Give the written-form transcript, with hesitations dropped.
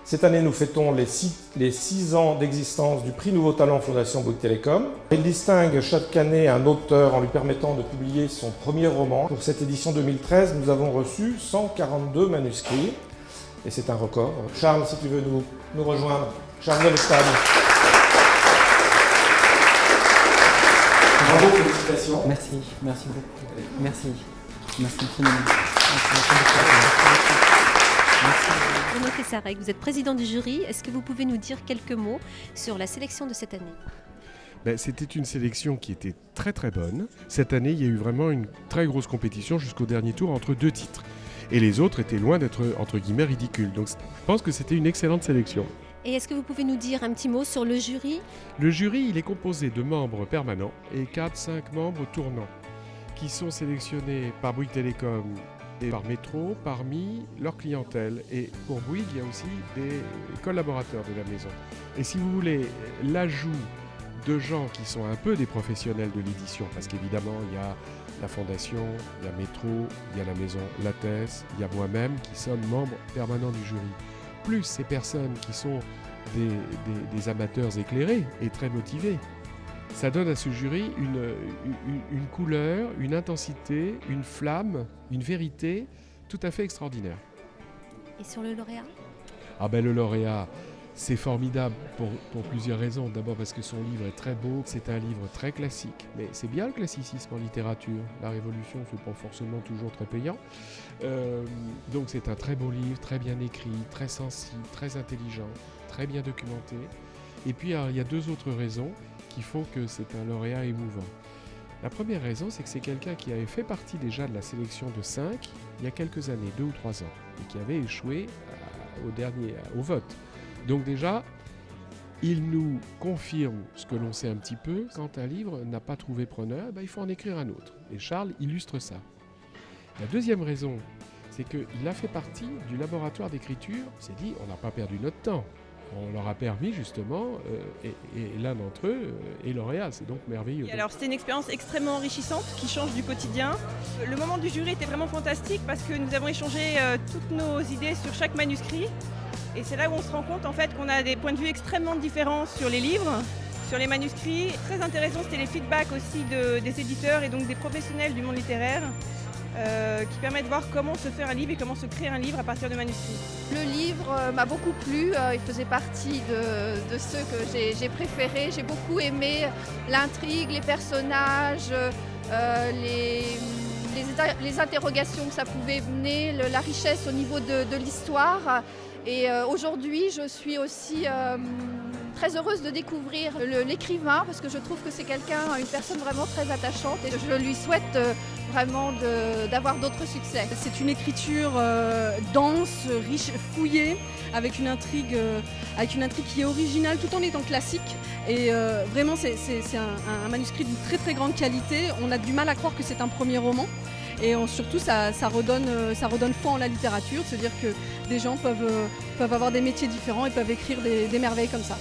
Cette année, nous fêtons les 6 ans d'existence du prix Nouveau Talent Fondation Bouygues Télécom. Il distingue chaque année un auteur en lui permettant de publier son premier roman. Pour cette édition 2013, nous avons reçu 142 manuscrits et c'est un record. Charles, si tu veux nous rejoindre. Charles Delestade. Bravo, félicitations. Merci beaucoup. Merci infiniment. Renaud Tessarec, vous êtes président du jury. Est-ce que vous pouvez nous dire quelques mots sur la sélection de cette année ? C'était une sélection qui était très très bonne. Cette année, il y a eu vraiment une très grosse compétition jusqu'au dernier tour entre 2 titres. Et les autres étaient loin d'être, entre guillemets, ridicules. Donc je pense que c'était une excellente sélection. Et est-ce que vous pouvez nous dire un petit mot sur le jury ? Le jury, il est composé de membres permanents et 4-5 membres tournants qui sont sélectionnés par Bouygues Télécom et par Métro parmi leur clientèle. Et pour Bouygues, il y a aussi des collaborateurs de la maison. Et si vous voulez, l'ajout de gens qui sont un peu des professionnels de l'édition, parce qu'évidemment, il y a la Fondation, il y a Métro, il y a la maison Lattès, il y a moi-même qui sommes membres permanents du jury. Plus ces personnes qui sont des amateurs éclairés et très motivés. Ça donne à ce jury une couleur, une intensité, une flamme, une vérité tout à fait extraordinaire. Et sur le lauréat ? Le lauréat, c'est formidable pour plusieurs raisons. D'abord parce que son livre est très beau, c'est un livre très classique. Mais c'est bien le classicisme en littérature. La Révolution, c'est pas forcément toujours très payant. Donc c'est un très beau livre, très bien écrit, très sensible, très intelligent, très bien documenté. Et puis il y a 2 autres raisons qui font que c'est un lauréat émouvant. La première raison, c'est que c'est quelqu'un qui avait fait partie déjà de la sélection de 5 il y a quelques années, 2 ou 3 ans, et qui avait échoué au vote. Donc déjà, il nous confirme ce que l'on sait un petit peu, quand un livre n'a pas trouvé preneur, il faut en écrire un autre. Et Charles illustre ça. La deuxième raison, c'est qu'il a fait partie du laboratoire d'écriture. Il s'est dit, on n'a pas perdu notre temps. On leur a permis justement, et l'un d'entre eux est lauréat, c'est donc merveilleux. Alors c'était une expérience extrêmement enrichissante qui change du quotidien. Le moment du jury était vraiment fantastique parce que nous avons échangé toutes nos idées sur chaque manuscrit. Et c'est là où on se rend compte en fait qu'on a des points de vue extrêmement différents sur les livres, sur les manuscrits. Très intéressant, c'était les feedbacks aussi des éditeurs et donc des professionnels du monde littéraire. Qui permet de voir comment se faire un livre et comment se créer un livre à partir de manuscrits. Le livre m'a beaucoup plu, il faisait partie de ceux que j'ai préférés. J'ai beaucoup aimé l'intrigue, les personnages, les interrogations que ça pouvait mener, la richesse au niveau de l'histoire. Et aujourd'hui, je suis aussi très heureuse de découvrir l'écrivain parce que je trouve que c'est une personne vraiment très attachante et je lui souhaite vraiment d'avoir d'autres succès. C'est une écriture dense, riche, fouillée, avec une intrigue qui est originale tout en étant classique. Et vraiment, c'est un manuscrit d'une très très grande qualité. On a du mal à croire que c'est un premier roman. Et surtout, ça redonne foi en la littérature, se dire que des gens peuvent avoir des métiers différents et peuvent écrire des merveilles comme ça.